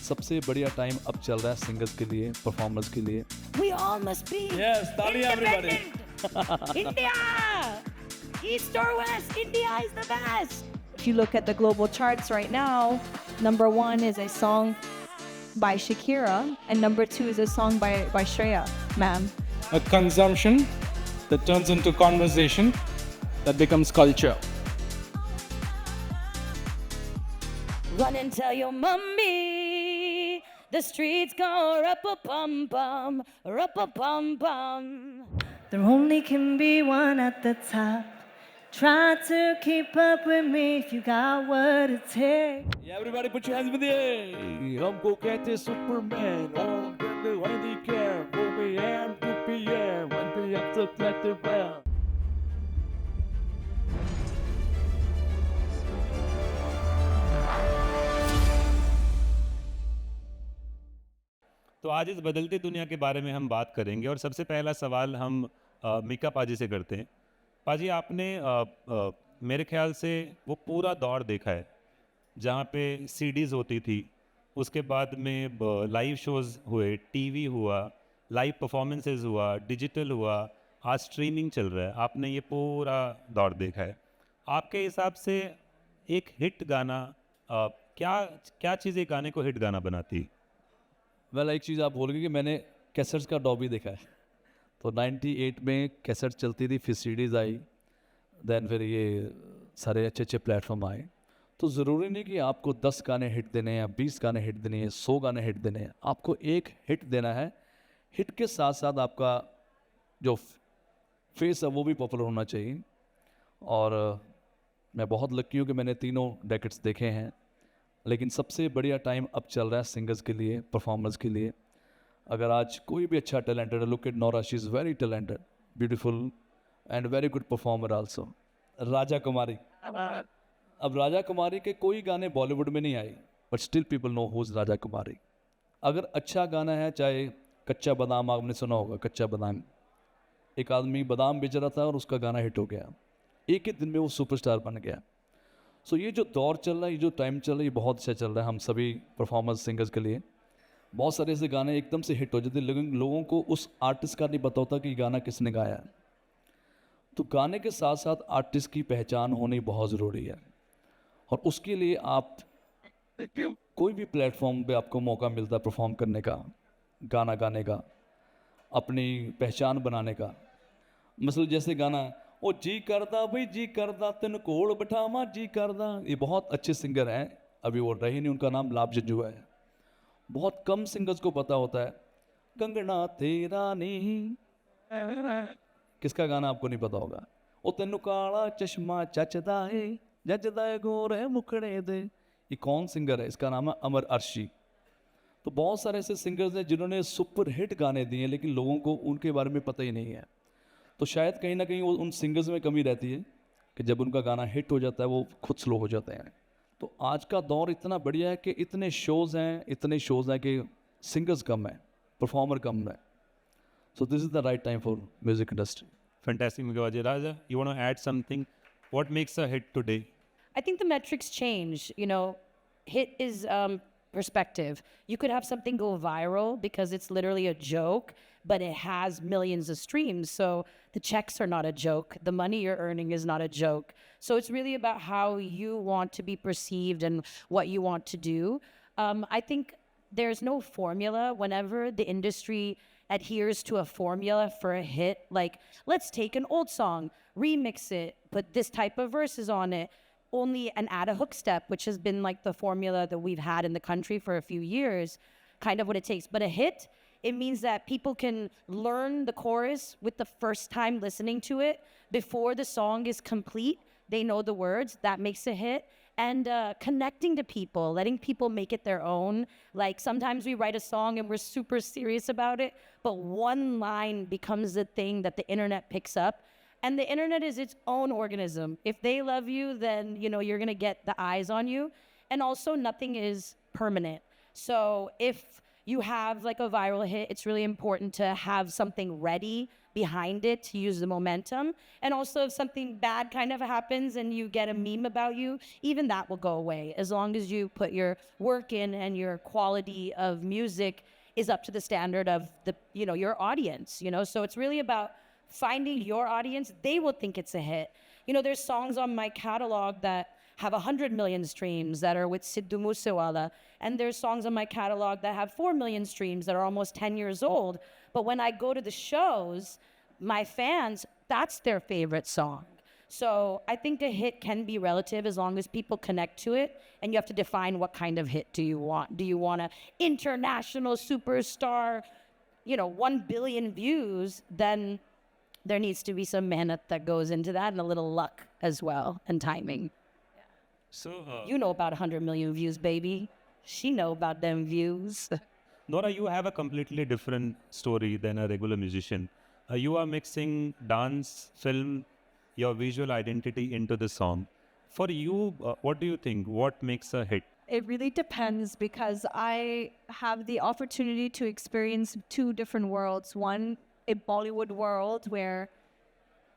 सबसे बढ़िया टाइम अब चल रहा है सिंगर्स के लिए, परफॉर्मर्स के लिए। We all must be तालियां everybody. independent. India! East or West, India is the best. If you look at the global charts right now, number 1 is a song by Shakira, and number 2 is a song by Shreya, ma'am. A consumption that turns into conversation that becomes culture. Run and tell your mommy the streets go rup-a-bum-bum, rup-a-bum-bum. There only can be one at the top. Try to keep up with me if you got what it takes. Yeah, everybody put your hands with the हमको कहते Superman और कहते वही care 4 p.m. 2 p.m. 1 p.m. to collective plan. तो आज इस बदलती दुनिया के बारे में हम बात करेंगे और सबसे पहला सवाल हम मीका पाजी से करते हैं। पाजी, आपने मेरे ख्याल से वो पूरा दौर देखा है जहाँ पे सीडीज़ होती थी, उसके बाद में लाइव शोज़ हुए, टीवी हुआ, लाइव परफॉर्मेंसेस हुआ, डिजिटल हुआ, आज स्ट्रीमिंग चल रहा है। आपने ये पूरा दौर देखा है। आपके हिसाब से एक हिट गाना क्या चीज़ एक गाने को हिट गाना बनाती? वेल, एक चीज़ आप बोल गए कि मैंने कैसेट्स का दौर भी देखा है। तो 98 में कैसेट चलती थी, फिर सीडीज़ आई, देन फिर ये सारे अच्छे अच्छे प्लेटफॉर्म आए। तो ज़रूरी नहीं कि आपको 10 गाने हिट देने हैं या 20 गाने हिट देने हैं, 100 गाने हिट देने हैं। आपको एक हिट देना है। हिट के साथ साथ आपका जो फेस है वो भी पॉपुलर होना चाहिए। और मैं बहुत लकी हूँ कि मैंने तीनों डेकेड्स देखे हैं, लेकिन सबसे बढ़िया टाइम अब चल रहा है सिंगर्स के लिए, परफॉर्मर्स के लिए। अगर आज कोई भी अच्छा टैलेंटेड है, look at Nora, she is very talented, beautiful and very good performer also. Raja Kumari, अब राजा कुमारी के कोई गाने बॉलीवुड में नहीं आए, but still people know who is Raja Kumari. अगर अच्छा गाना है, चाहे कच्चा बादाम, आपने सुना होगा कच्चा बादाम, एक आदमी बादाम बेच रहा था और उसका गाना हिट हो गया, एक ही दिन में वो सुपरस्टार बन गया। सो ये जो दौर चल रहा है, ये जो टाइम चल रहा है, ये बहुत अच्छा चल रहा है हम सभी परफॉर्मर्स, सिंगर्स के लिए। बहुत सारे ऐसे गाने एकदम से हिट हो जाते, लेकिन लोगों को उस आर्टिस्ट का नहीं पता होता कि गाना किसने गाया है। तो गाने के साथ साथ आर्टिस्ट की पहचान होनी बहुत ज़रूरी है, और उसके लिए आप कोई भी प्लेटफॉर्म पे आपको मौका मिलता है परफॉर्म करने का, गाना गाने का, अपनी पहचान बनाने का। मसलन जैसे गाना ओ जी करदा भाई जी करदा तेन कोल बिठावा जी करदा, ये बहुत अच्छे सिंगर हैं, अभी वो रहे नहीं, उनका नाम लाभ जंजुआ है। बहुत कम सिंगर्स को पता होता है कंगना तेरा नहीं, किसका गाना आपको नहीं पता होगा। ओ तेन काला चश्मा चचदा है जचदा है गोरे मुखड़े दे, ये कौन सिंगर है? इसका नाम है अमर अर्शी। तो बहुत सारे ऐसे सिंगर्स हैं जिन्होंने सुपर हिट गाने दिए, लेकिन लोगों को उनके बारे में पता ही नहीं है। तो शायद कहीं ना कहीं वो उन सिंगर्स में कमी रहती है कि जब उनका गाना हिट हो जाता है वो खुद स्लो हो जाते हैं। तो आज का दौर इतना बढ़िया है कि इतने शोज़ हैं कि सिंगर्स कम हैं, परफॉर्मर कम है। So this is the right time for music industry. Fantastic, Mika. Raja, you want to add something? What makes a hit today? I think the metrics change. You know, hit is perspective. You could have something go viral because it's literally a joke, but it has millions of streams. So the checks are not a joke. The money you're earning is not a joke. So it's really about how you want to be perceived and what you want to do. I think there's no formula. Whenever the industry adheres to a formula for a hit, like let's take an old song, remix it, put this type of verses on it, only and add a hook step, which has been like the formula that we've had in the country for a few years, kind of what it takes. But a hit, it means that people can learn the chorus with the first time listening to it. Before the song is complete, they know the words. That makes a hit. And connecting to people, letting people make it their own. Like sometimes we write a song and we're super serious about it, but one line becomes the thing that the internet picks up. And the internet is its own organism. If they love you, then you're gonna get the eyes on you. And also nothing is permanent. So if you have like a viral hit, it's really important to have something ready behind it to use the momentum. And also if something bad kind of happens and you get a meme about you, even that will go away as long as you put your work in and your quality of music is up to the standard of the, you know, your audience, you know? So it's really about finding your audience. They will think it's a hit. You know, there's songs on my catalog that have 100 million streams that are with Sidhu Moosewala. And there's songs on my catalog that have 4 million streams that are almost 10 years old. But when I go to the shows, my fans, that's their favorite song. So I think a hit can be relative as long as people connect to it. And you have to define what kind of hit do you want. Do you want an international superstar, you know, 1 billion views? Then there needs to be some mehnat that goes into that and a little luck as well and timing. So, You know about 100 million views, baby. She know about them views. Nora, you have a completely different story than a regular musician. You are mixing dance, film, your visual identity into the song. For you, what do you think? What makes a hit? It really depends because I have the opportunity to experience two different worlds. One, a Bollywood world where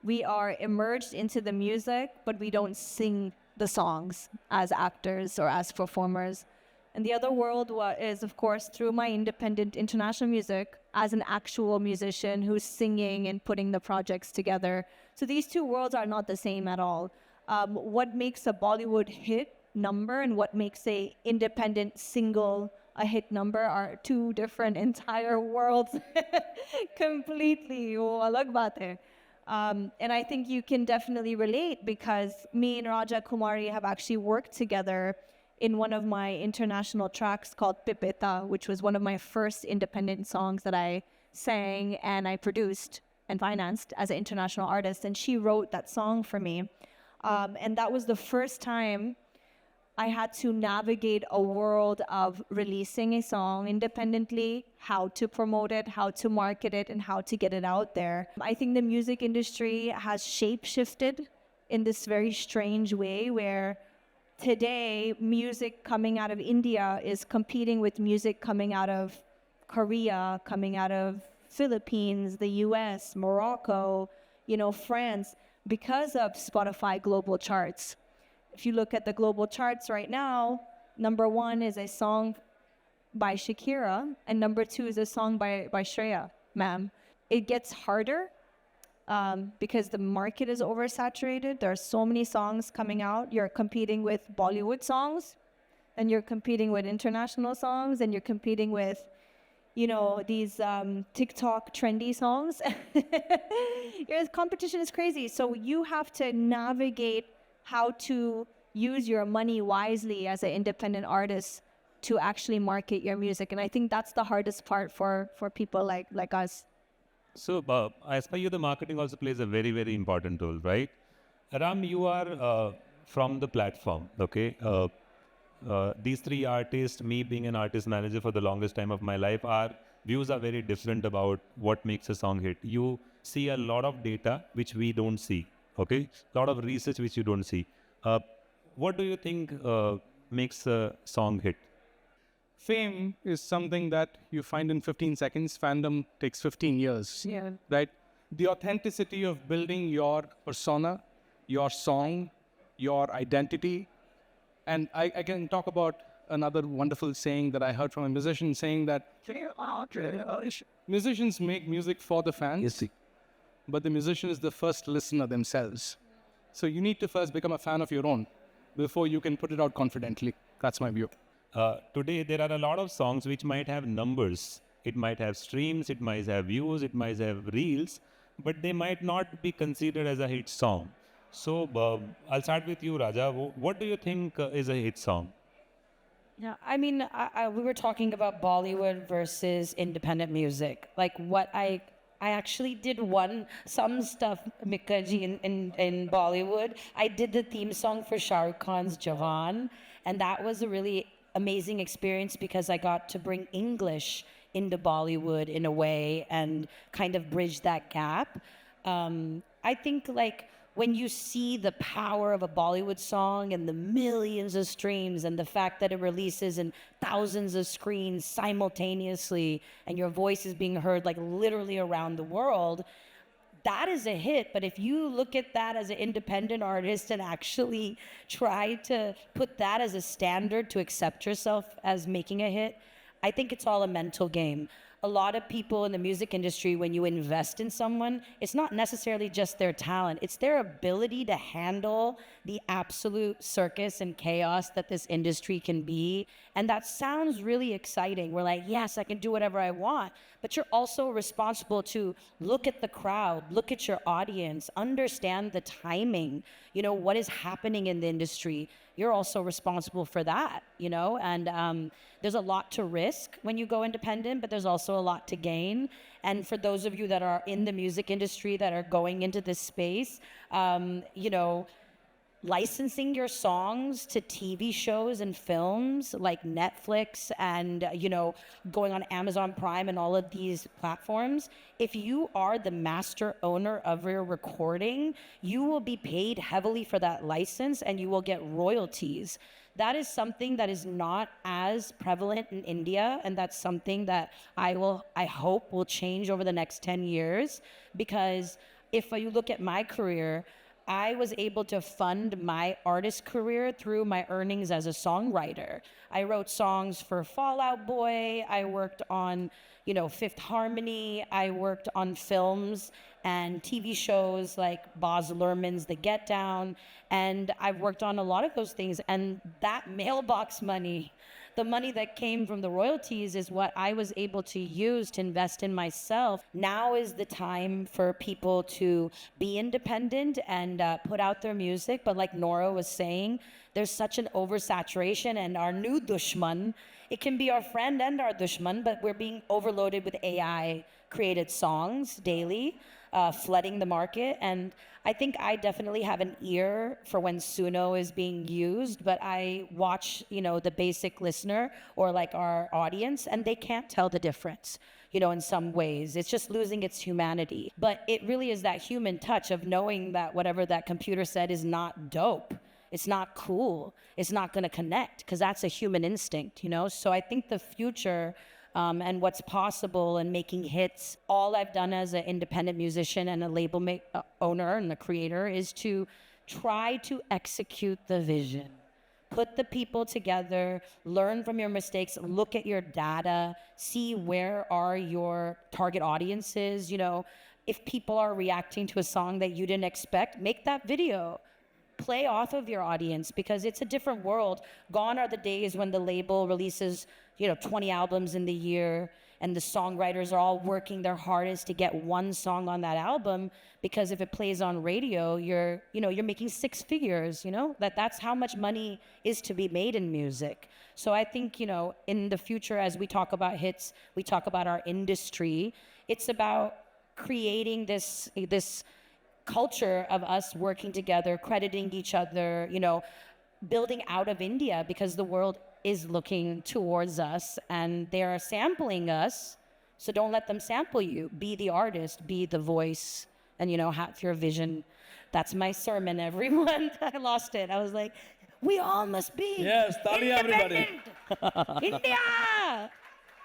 we are immersed into the music, but we don't sing the songs as actors or as performers. And the other world is, of course, through my independent international music as an actual musician who's singing and putting the projects together. So these two worlds are not the same at all. What makes a Bollywood hit number and what makes a independent single a hit number are two different entire worlds completely. Oh, alag baat hai. And I think you can definitely relate because me and RajaKumari have actually worked together in one of my international tracks called Pipeta, which was one of my first independent songs that I sang and I produced and financed as an international artist. And she wrote that song for me. And that was the first time I had to navigate a world of releasing a song independently, how to promote it, how to market it, and how to get it out there. I think the music industry has shape-shifted in this very strange way where today music coming out of India is competing with music coming out of Korea, coming out of Philippines, the US, Morocco, you know, France, because of Spotify global charts. If you look at the global charts right now, number 1 is a song by Shakira, and number 2 is a song by Shreya, ma'am. It gets harder because the market is oversaturated. There are so many songs coming out. You're competing with Bollywood songs, and you're competing with international songs, and you're competing with, you know, these TikTok trendy songs. Your competition is crazy. So you have to navigate how to use your money wisely as an independent artist to actually market your music. And I think that's the hardest part for people like us. So, as per you, the marketing also plays a very, very important role, right? Ram, you are from the platform, okay? These three artists, me being an artist manager for the longest time of my life, our views are very different about what makes a song hit. You see a lot of data which we don't see, okay? A lot of research which you don't see. What do you think makes a song hit? Fame is something that you find in 15 seconds. Fandom takes 15 years. Yeah. Right? The authenticity of building your persona, your song, your identity. And I can talk about another wonderful saying that I heard from a musician saying that musicians make music for the fans, but the musician is the first listener themselves. So you need to first become a fan of your own before you can put it out confidently. That's my view. Today, there are a lot of songs which might have numbers. It might have streams, it might have views, it might have reels, but they might not be considered as a hit song. So, I'll start with you, Raja. What do you think is a hit song? Yeah, I mean, we were talking about Bollywood versus independent music. Like what I actually did some stuff, Mika ji, in Bollywood. I did the theme song for Shah Rukh Khan's Jawan, and that was a really amazing experience because I got to bring English into Bollywood in a way and kind of bridge that gap. I think like when you see the power of a Bollywood song and the millions of streams and the fact that it releases in thousands of screens simultaneously and your voice is being heard like literally around the world, that is a hit. But if you look at that as an independent artist and actually try to put that as a standard to accept yourself as making a hit, I think it's all a mental game. A lot of people in the music industry, when you invest in someone, it's not necessarily just their talent, it's their ability to handle the absolute circus and chaos that this industry can be. And that sounds really exciting. We're like, yes, I can do whatever I want. But you're also responsible to look at the crowd, look at your audience, understand the timing, what is happening in the industry. You're also responsible for that, and there's a lot to risk when you go independent, but there's also a lot to gain. And for those of you that are in the music industry that are going into this space, licensing your songs to TV shows and films like Netflix and, going on Amazon Prime and all of these platforms, if you are the master owner of your recording, you will be paid heavily for that license and you will get royalties. That is something that is not as prevalent in India, and that's something that I hope will change over the next 10 years, because if you look at my career, I was able to fund my artist career through my earnings as a songwriter. I wrote songs for Fall Out Boy. I worked on, Fifth Harmony. I worked on films and TV shows like Baz Luhrmann's The Get Down. And I've worked on a lot of those things. And that mailbox money, the money that came from the royalties, is what I was able to use to invest in myself. Now is the time for people to be independent and put out their music. But like Nora was saying, there's such an oversaturation, and our new dushman, it can be our friend and our dushman, but we're being overloaded with AI created songs daily, flooding the market. And I think I definitely have an ear for when Suno is being used, but I watch, the basic listener or like our audience, and they can't tell the difference, in some ways. It's just losing its humanity. But it really is that human touch of knowing that whatever that computer said is not dope. It's not cool. It's not going to connect, because that's a human instinct, So I think the future and what's possible and making hits, all I've done as an independent musician and a label owner and a creator is to try to execute the vision. Put the people together, learn from your mistakes, look at your data, see where are your target audiences. If people are reacting to a song that you didn't expect, make that video. Play off of your audience, because it's a different world. Gone are the days when the label releases 20 albums in the year and the songwriters are all working their hardest to get one song on that album, because if it plays on radio, you're making six figures. That's how much money is to be made in music. So I think in the future, as we talk about hits, we talk about our industry, it's about creating this culture of us working together, crediting each other, building out of India, because the world is looking towards us and they're sampling us. So don't let them sample you. Be the artist, be the voice, and have your vision. That's my sermon, everyone. I lost it. I was like, we all must be everybody. India!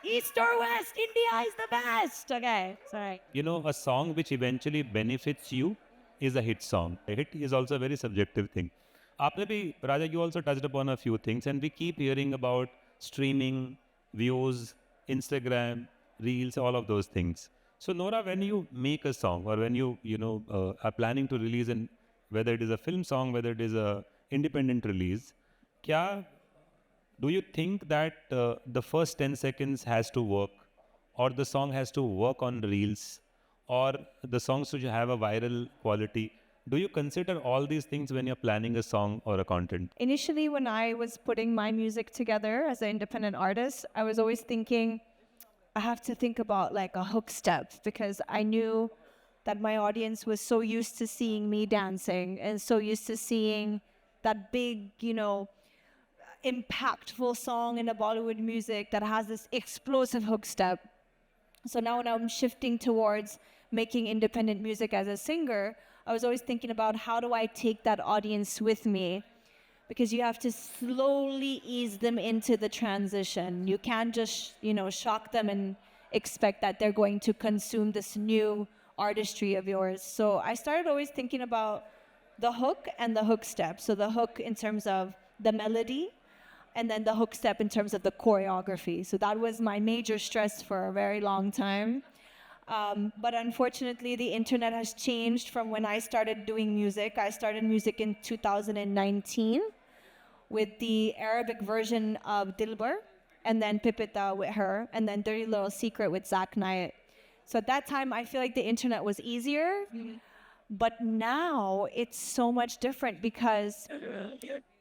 East or West, India is the best. Okay, sorry. A song which eventually benefits you is a hit song. A hit is also a very subjective thing. Raja, you also touched upon a few things, and we keep hearing about streaming, views, Instagram, Reels, all of those things. So Nora, when you make a song, or when you are planning to release, and whether it is a film song, whether it is a independent release, do you think that the first 10 seconds has to work, or the song has to work on Reels, or the song should have a viral quality? Do you consider all these things when you're planning a song or a content? Initially, when I was putting my music together as an independent artist, I was always thinking, I have to think about like a hook step, because I knew that my audience was so used to seeing me dancing and so used to seeing that big, impactful song in the Bollywood music that has this explosive hook step. So now when I'm shifting towards making independent music as a singer, I was always thinking about how do I take that audience with me? Because you have to slowly ease them into the transition. You can't just, shock them and expect that they're going to consume this new artistry of yours. So I started always thinking about the hook and the hook step. So the hook in terms of the melody, and then the hook step in terms of the choreography. So that was my major stress for a very long time. But unfortunately, the internet has changed from when I started doing music. I started music in 2019 with the Arabic version of Dilbar, and then Pipita with her, and then Dirty Little Secret with Zach Knight. So at that time, I feel like the internet was easier. But now it's so much different because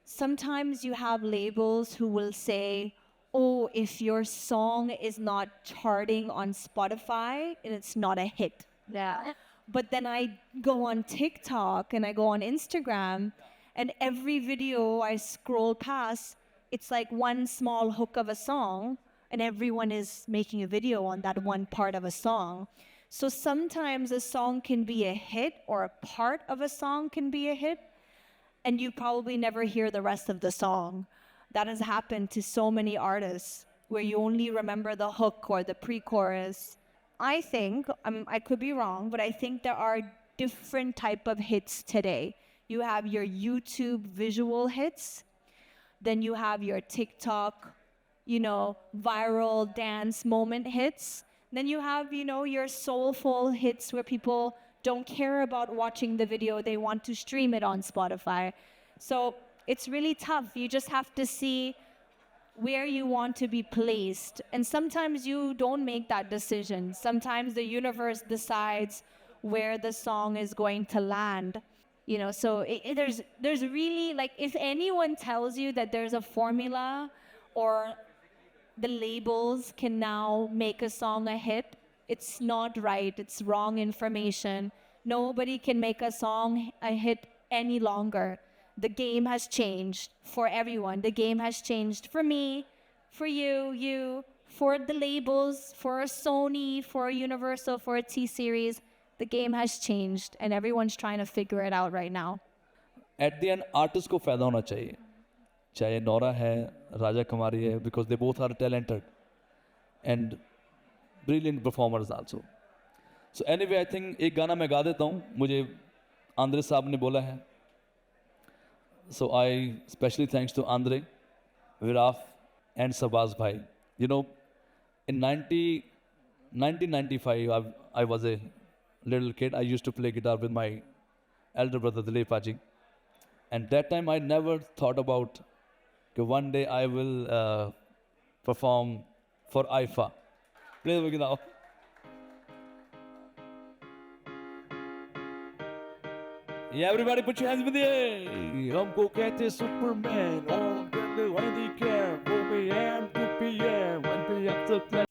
sometimes you have labels who will say, oh, if your song is not charting on Spotify, and it's not a hit. Yeah. But then I go on TikTok and I go on Instagram, and every video I scroll past, it's like one small hook of a song, and everyone is making a video on that one part of a song. So sometimes a song can be a hit, or a part of a song can be a hit, and you probably never hear the rest of the song. That has happened to so many artists, where you only remember the hook or the pre-chorus. I think, I could be wrong, but I think there are different type of hits today. You have your YouTube visual hits, then you have your TikTok, viral dance moment hits. Then you have, your soulful hits where people don't care about watching the video. They want to stream it on Spotify. So it's really tough. You just have to see where you want to be placed. And sometimes you don't make that decision. Sometimes the universe decides where the song is going to land. So there's really, like, if anyone tells you that there's a formula or the labels can now make a song a hit, it's not right. It's wrong information. Nobody can make a song a hit any longer. The game has changed for everyone. The game has changed for me, for you, for the labels, for Sony, for Universal, for T-Series. The game has changed, and everyone's trying to figure it out right now. At the end, artist को फायदा होना चाहिए. चाहे Nora है, राजा कुमारी है, because they both are talented and brilliant performers also. So anyway, I think एक गाना मैं गा देता हूँ. मुझे आंद्रे साहब ने बोला है. So I especially thanks to Andre, Viraf, and Sabaz Bhai. In 1995, I was a little kid. I used to play guitar with my elder brother Dilip Paji. And that time I never thought about one day I will perform for IIFA. Play the now. Yeah, everybody put your hands with the air. हमको कहते Superman, on the handicap, 4 p.m. 2 p.m. 1 p.m. to play.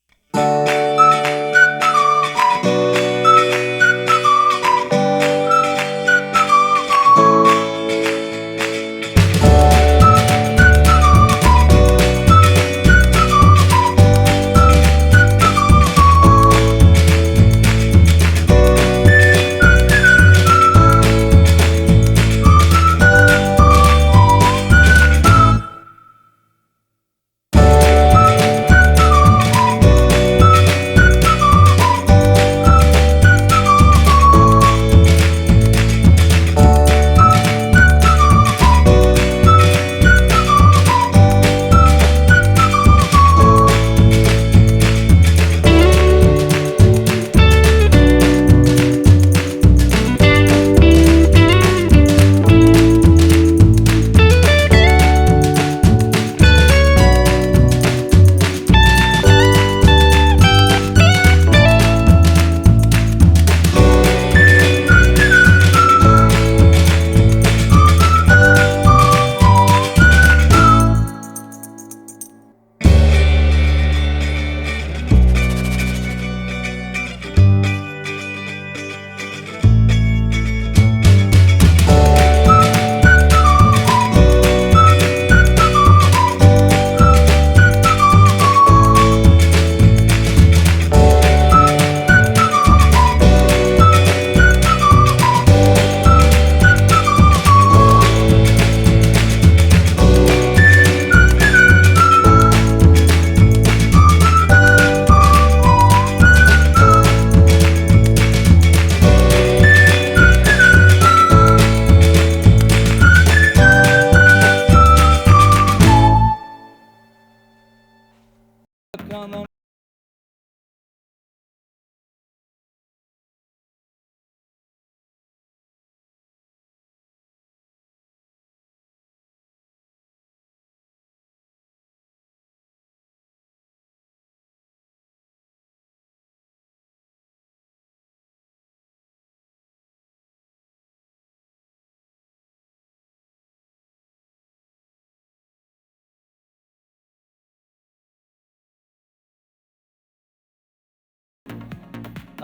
na.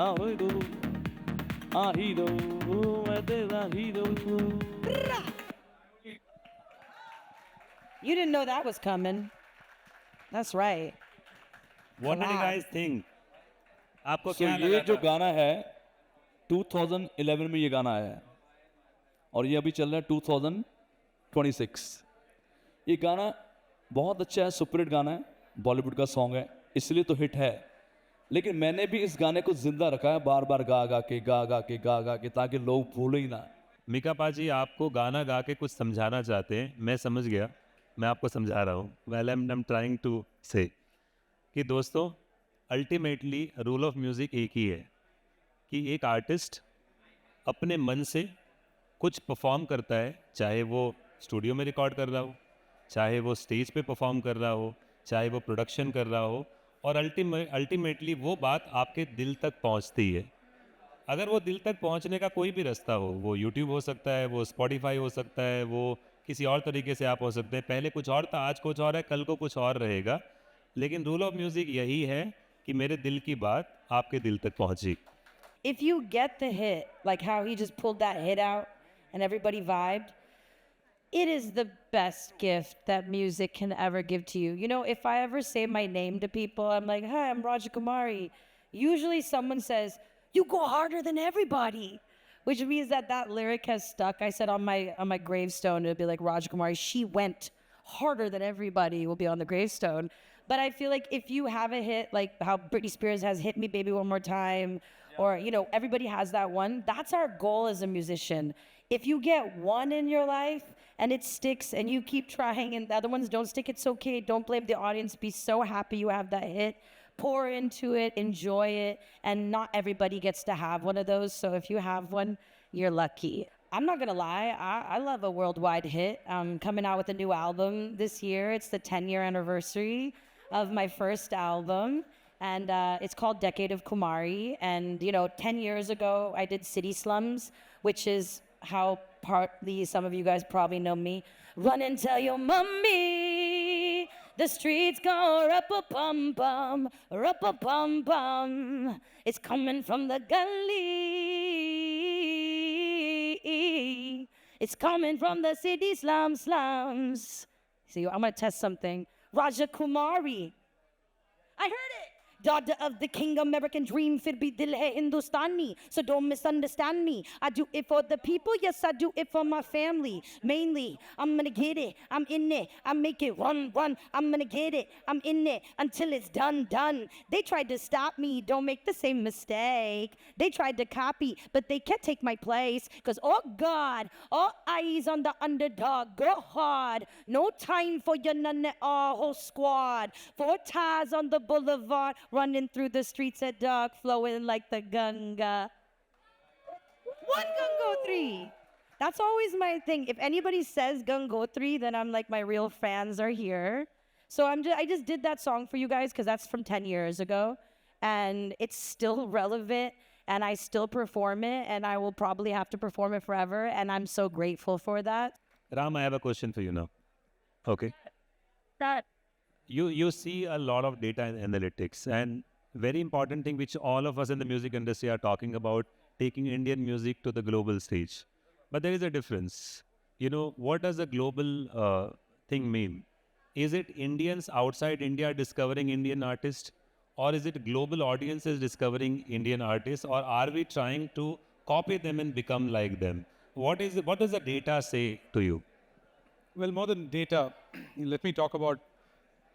Ah, hero, मैं तेरा hero. You didn't know that was coming. That's right. What did you Collab. guys think? आपको So क्या ये लगा जो था? गाना है 2011 में ये गाना आया है और ये अभी चल रहा है 2026. ये गाना बहुत अच्छा है, सुपर हिट गाना है, बॉलीवुड का सॉन्ग है, इसलिए तो हिट है. लेकिन मैंने भी इस गाने को जिंदा रखा है, बार बार गा के ताकि लोग भूलें ही ना. मिका पाजी आपको गाना गा के कुछ समझाना चाहते हैं. मैं समझ गया, मैं आपको समझा रहा हूँ. Well I am trying to say कि दोस्तों अल्टीमेटली रूल ऑफ म्यूज़िक एक ही है कि एक आर्टिस्ट अपने मन से कुछ परफॉर्म करता है, चाहे वो स्टूडियो में रिकॉर्ड कर रहा हो, चाहे वो स्टेज पे परफॉर्म कर रहा हो, चाहे वो प्रोडक्शन कर रहा हो, और अल्टीमेटली वो बात आपके दिल तक पहुंचती है. अगर वो दिल तक पहुंचने का कोई भी रास्ता हो, वो यूट्यूब हो सकता है, वो स्पॉटिफाई हो सकता है, वो किसी और तरीके से आप हो सकते हैं. पहले कुछ और था, आज कुछ और है, कल को कुछ और रहेगा, लेकिन रूल ऑफ म्यूज़िक यही है कि मेरे दिल की बात आपके दिल तक पहुंची. If you get the hit, like how he just pulled that hit out and everybody vibed, it is the best gift that music can ever give to you. You know, if I ever say my name to people, I'm like, hi, I'm RajaKumari. Usually someone says, you go harder than everybody, which means that that lyric has stuck. I said on my gravestone, it'll be like RajaKumari, she went harder than everybody will be on the gravestone. But I feel like if you have a hit, like how Britney Spears has Hit Me Baby One More Time, or, you know, everybody has that one, that's our goal as a musician. If you get one in your life and it sticks and you keep trying and the other ones don't stick, it's okay. Don't blame the audience. Be so happy you have that hit. Pour into it, enjoy it, and not everybody gets to have one of those. So if you have one, you're lucky. I'm not gonna lie, I love a worldwide hit. I'm coming out with a new album this year. It's the 10-year anniversary of my first album. And it's called Decade of Kumari. And, you know, 10 years ago, I did City Slums, which is how partly some of you guys probably know me. Run and tell your mummy, the streets go rup-a-bum-bum, rup-a-bum-bum. It's coming from the gully. It's coming from the city slums. See, I'm gonna test something. RajaKumari. I heard it. Daughter of the king, American dream, fir bhi dil hai Hindustani. So don't misunderstand me. I do it for the people, yes, I do it for my family. Mainly, I'm gonna get it, I'm in it, I make it run. I'm gonna get it, I'm in it until it's done. They tried to stop me, don't make the same mistake. They tried to copy, but they can't take my place. Cause oh God, all eyes on the underdog, go hard. No time for your none at all whole squad. 4 ties on the boulevard, running through the streets at dark, flowing like the Ganga. One Gangotri. That's always my thing. If anybody says Gangotri, then I'm like, my real fans are here. So I just did that song for you guys because that's from 10 years ago. And it's still relevant. And I still perform it. And I will probably have to perform it forever. And I'm so grateful for that. Ram, I have a question for you now. Okay. That You see a lot of data and analytics, and very important thing which all of us in the music industry are talking about, taking Indian music to the global stage. But there is a difference. You know, what does a global thing mean? Is it Indians outside India discovering Indian artists, or is it global audiences discovering Indian artists, or are we trying to copy them and become like them? What does the data say to you? Well, more than data, let me talk about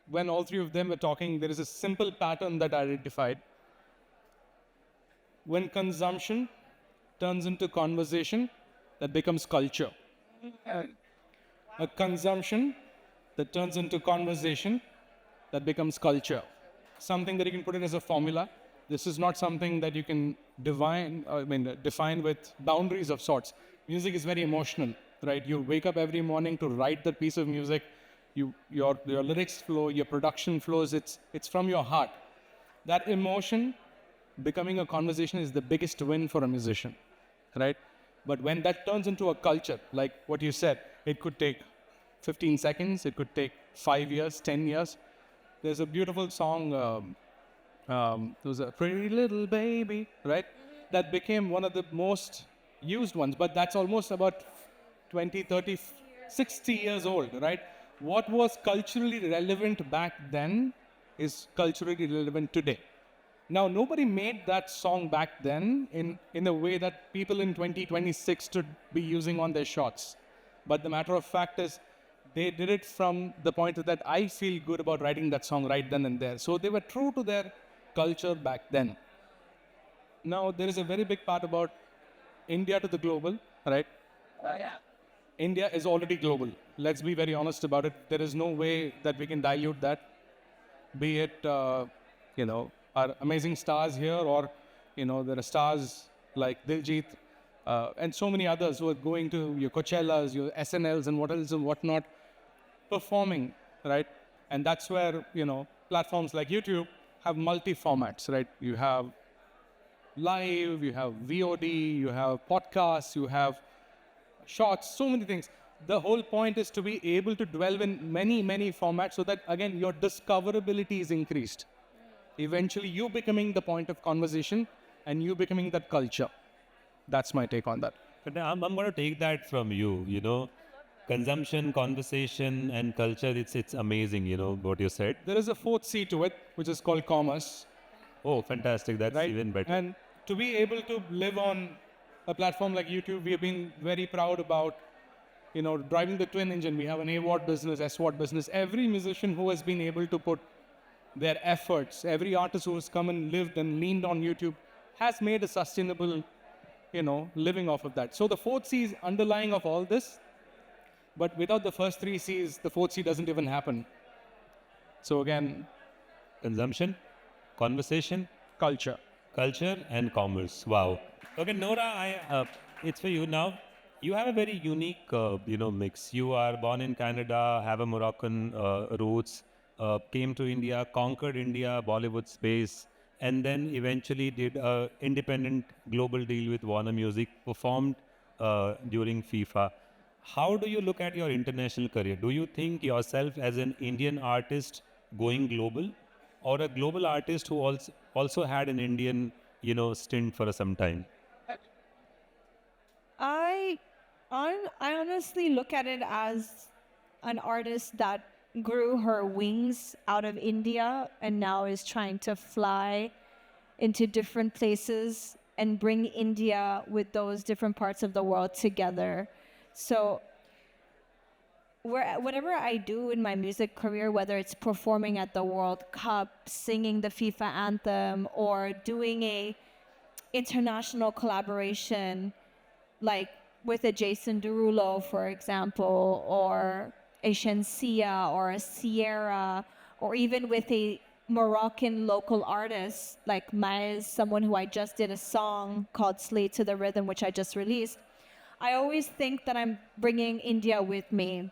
when all three of them were talking, there is a simple pattern that I identified. When consumption turns into conversation, that becomes culture. A consumption that turns into conversation, that becomes culture. something that you can put it as a formula. This is not something that you can define with boundaries of sorts. Music is very emotional, right? You wake up every morning to write that piece of music. Your lyrics flow, your production flows. It's from your heart. That emotion becoming a conversation is the biggest win for a musician, right? But when that turns into a culture, like what you said, it could take 15 seconds, it could take 5 years, 10 years. There's a beautiful song, there was a Pretty Little Baby, right? That became one of the most used ones, but that's almost about 20, 30, 60 years old, right? What was culturally relevant back then is culturally relevant today. Now, nobody made that song back then in a way that people in 2026 should be using on their shots. But the matter of fact is, they did it from the point that I feel good about writing that song right then and there. So they were true to their culture back then. Now, there is a very big part about India to the global, right? India is already global. Let's be very honest about it. There is no way that we can dilute that. Be it, our amazing stars here, or, there are stars like Diljit and so many others who are going to your Coachellas, your SNLs and what else and whatnot, performing, right? And that's where, platforms like YouTube have multi-formats, right? You have live, you have VOD, you have podcasts, you have shorts, so many things. The whole point is to be able to dwell in many, many formats so that, again, your discoverability is increased. Eventually, you becoming the point of conversation and you becoming that culture. That's my take on that. But I'm going to take that from you, consumption, conversation, and culture. It's amazing, what you said. There is a fourth C to it, which is called commerce. Oh, fantastic. That's right? even better. And to be able to live on a platform like YouTube, we have been very proud about, driving the twin engine. We have an AWOD business, SWOD business. Every musician who has been able to put their efforts, every artist who has come and lived and leaned on YouTube has made a sustainable, living off of that. So the fourth C is underlying of all this. But without the first three C's, the fourth C doesn't even happen. So again, consumption, conversation, culture, and commerce. Wow. Okay, Nora, it's for you now. You have a very unique, mix. You are born in Canada, have a Moroccan roots, came to India, conquered India, Bollywood space, and then eventually did a independent global deal with Warner Music, performed during FIFA. How do you look at your international career? Do you think yourself as an Indian artist going global, or a global artist who also had an Indian, stint for some time? I honestly look at it as an artist that grew her wings out of India and now is trying to fly into different places and bring India with those different parts of the world together. So whatever I do in my music career, whether it's performing at the World Cup, singing the FIFA anthem, or doing a international collaboration, like with a Jason Derulo, for example, or a Shensia or a Sierra, or even with a Moroccan local artist like Maez, someone who I just did a song called Slay to the Rhythm, which I just released. I always think that I'm bringing India with me,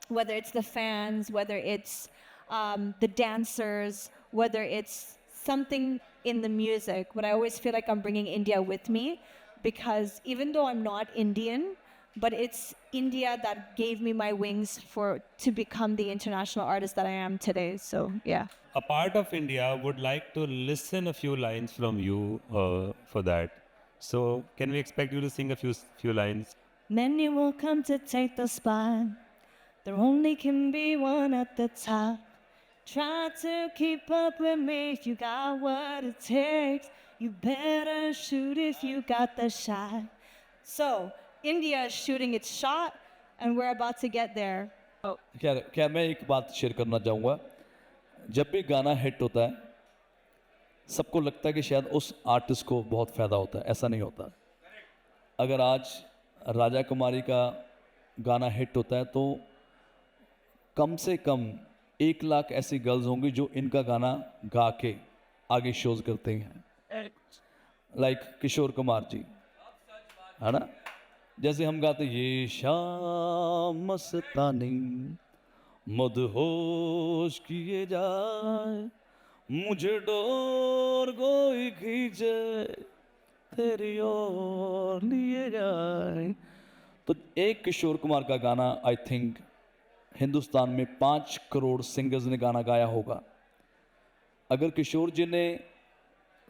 whether it's the fans, whether it's the dancers, whether it's something in the music, but I always feel like I'm bringing India with me, because even though I'm not Indian, but it's India that gave me my wings to become the international artist that I am today. So, yeah. A part of India would like to listen a few lines from you for that. So, can we expect you to sing a few lines? Many will come to take the spot. There only can be one at the top. Try to keep up with me if you got what it takes. You better shoot if you got the shot. So, India is shooting its shot, and we're about to get there. क्या मैं एक बात share करना चाहूँगा. जब भी गाना hit होता है, सबको लगता है कि शायद उस आर्टिस्ट को बहुत फ़ायदा होता है. ऐसा नहीं होता. अगर आज राजा कुमारी का गाना हिट होता है तो कम से कम 1 लाख ऐसी गर्ल्स होंगी जो इनका गाना गा के आगे शोज करते हैं, लाइक किशोर कुमार जी, है ना। जैसे हम गाते ये शाम मस्तानी मदहोश किए जाए, मुझे डोर कोई खींचे तेरी ओर लिए जाए। तो एक किशोर कुमार का गाना आई थिंक हिंदुस्तान में 5 करोड़ सिंगर्स ने गाना गाया होगा। अगर किशोर जी ने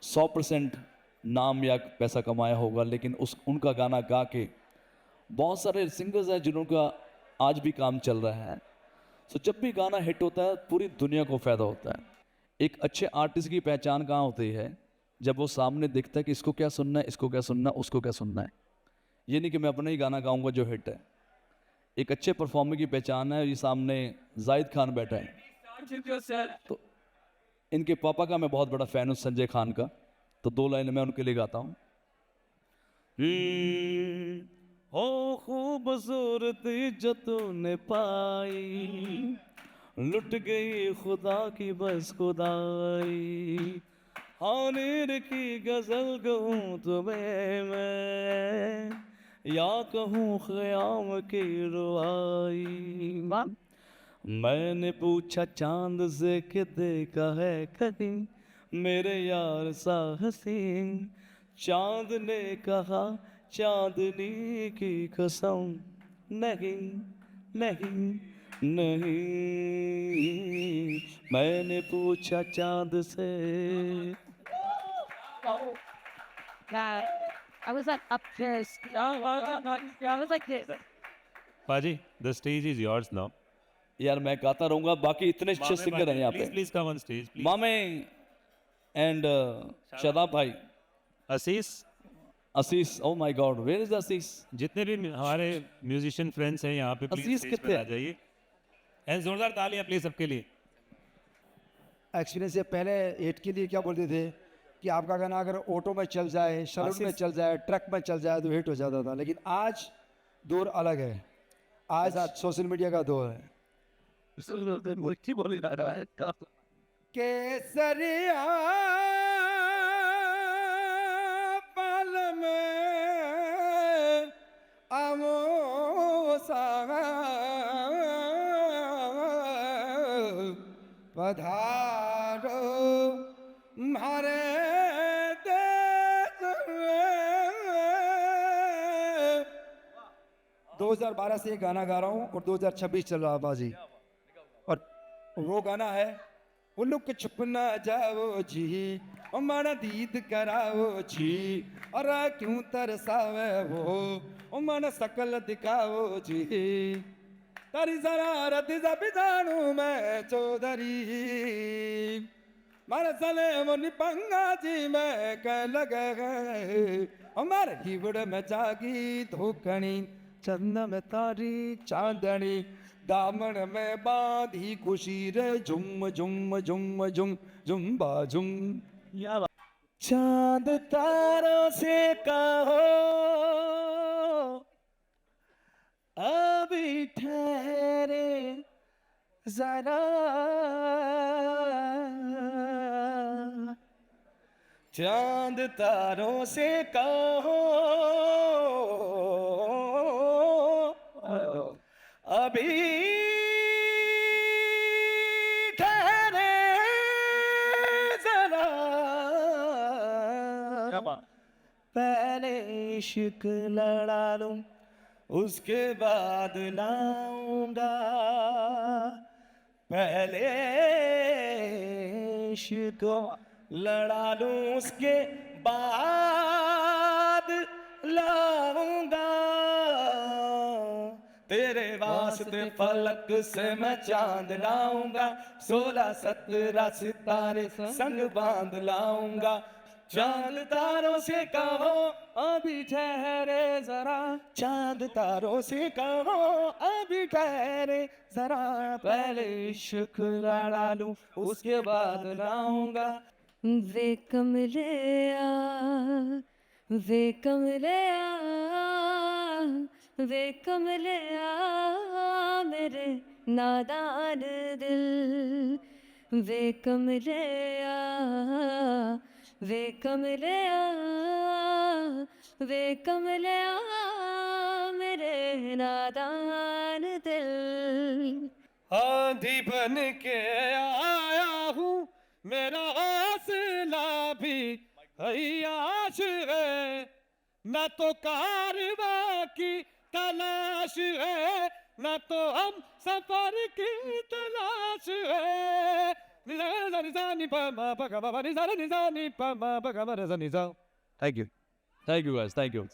100% नाम या पैसा कमाया होगा, लेकिन उनका गाना गा के बहुत सारे सिंगर्स हैं जिनका आज भी काम चल रहा है। सो जब भी गाना हिट होता है पूरी दुनिया को फ़ायदा होता है। एक अच्छे आर्टिस्ट की पहचान कहाँ होती है? जब वो सामने दिखता है कि इसको क्या सुनना है, इसको क्या सुनना है, उसको क्या सुनना है। ये नहीं कि मैं अपना ही गाना गाऊंगा जो हिट है। एक अच्छे परफॉर्मर की पहचान है, ये सामने जाहिद खान बैठा है, तो इनके पापा का मैं बहुत बड़ा फ़ैन हूँ, संजय खान का। तो 2 लाइन मैं उनके लिए गाता हूँ। हो खूबसूरती जो तूने पाई, लुट गई खुदा की बस खुदाई, हानिर की गजल कहूँ तुम्हें मैं, या कहूँ ख़याम की रुआई। मैंने पूछा चांद से कि देखा है कहीं मेरे यार सा हसीन, चांद ने कहा चांदनी की कसम नहीं नहीं नहीं। मैंने पूछा चांद से। I was like up there. I was like this. पाजी, the stage is yours now. यार मैं गाता रहूंगा, बाकी इतने अच्छे सिंगर हैं यहाँ पे। Please come on stage, please. मामे एंड शादाब भाई, Ashish, oh my God, where is Ashish? जितने भी हमारे म्यूजिशियन फ्रेंड्स हैं यहाँ पे, प्लीज अजीज स्टेज कितने पर आ जाइए। एंड जोरदार तालियां प्लीज सबके लिए। एक्सपीरियंस से पहले 8 के लिए क्या बोलते थे कि आपका गाना अगर ऑटो में चल जाए, सलून में चल जाए, ट्रक में चल जाए तो हिट हो जाता था। लेकिन आज दौर अलग है, आज सोशल मीडिया का दौर है। केसरिया पाल में आमोसा पधारो मारे देश में। 2012 से ये गाना गा रहा हूँ और 2026 चल रहा है बाजी। और वो गाना है वो लुक छुप ना जाओ जी, हमारा दीद कराओ जी, और क्यों तरसावे वो मन शकल दिखाओ जी। तारी शरारत सब जानू मैं चौधरी, मारे सले वो निपंगा जी मैं कह लगे गए। हमारे हिवड़ में जागी धोकनी, चंद में तारी चांदनी, दामन में बांधी खुशी रे झुम झुम झुम झुम झुम्बा झुम। चांद तारों से कहो अभी ठहरे जरा, चांद तारों से कहो अभी ठहरे जरा, पहले इश्क लड़ा लूं उसके बाद लाऊंगा, पहले इश्क लड़ा लूं उसके बाद लाऊंगा। तेरे वास्ते फलक से मैं चांद लाऊंगा, 16-17 सितारे संग बांध लाऊंगा। चांद तारों से कहो अभी ठहरे जरा, चांद तारों से कहो अभी ठहरे जरा, पहले इश्क लड़ा लूं उसके बाद लाऊंगा। वे कमलिया, वे कमलिया, वे कमलिया मेरे नादान दिल वे कमलिया वे कमलिया वे कमलिया मेरे नादान दिल आंधी बन के आया हूँ मेरा हौसला भी हयाश है न तो कारवा की तलाश है न तो हम सफर की तलाश है Thank you. Thank you guys. Thank you.